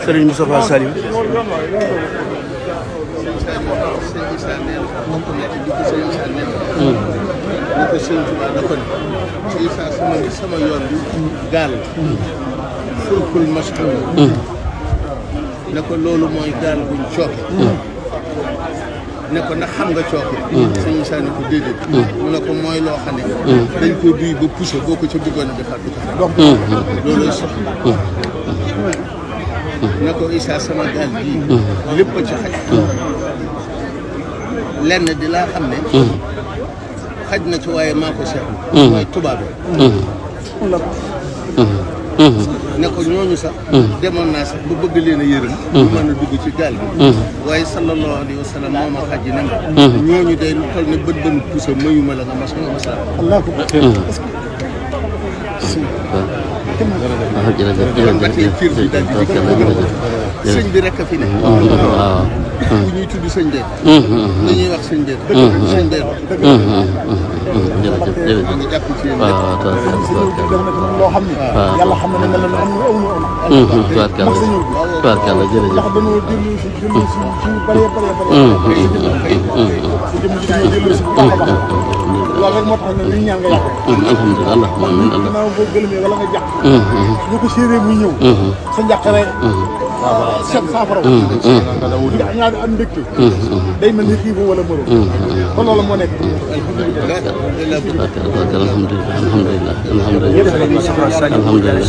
Serigne Moustapha Saliou sama yoon bi gaal fulkul mashhur ne ko loolu mooy gaal buñ cooke ne ko ndax xam nga cooke sëñ Issa ne ko déedéet mu ne ko mooy loo xam ne dañ ko duy ba poussé boo ko ca bëggoon a defaat du ko looloy soxla ne ko Issa sama gaal bii lépp a ci xaj lenn di laa xam ne xaj na ci waaye maa ko seetlu mooy tubaab ne ko ñooñu sax demoon naa sax bu bëgg leen a yërëm mën a dugg ci gaal bi waaye sallallahu alayhi wa sallam moo ma xaj yi ne ma ñooñu day lu toll ne bët bënu pusa mayuma la nga mas nga ma saa sëñ bi rek a fi ne bu ñuy tudd sëñ Dee dañuy wax sëñ Dee sëñ Dee jërëjëf ngi jàpp ci yéen loo xam ne yàlla xam na ne mel na am ñu tubaarkàlla jërëjëf ndax dañoo dellu si bëree loolu rek moo tax ne li ñaan nga yàq alhamdulilah ginnaaw boo gëlëmee wala nga jàq bu ko séeree muy ñëw sa njàqare set saafara ndax ñaari am mbégte day mel ni xiibu wala mëro kon loolu moo nekk alhamdulilah alhamdulilah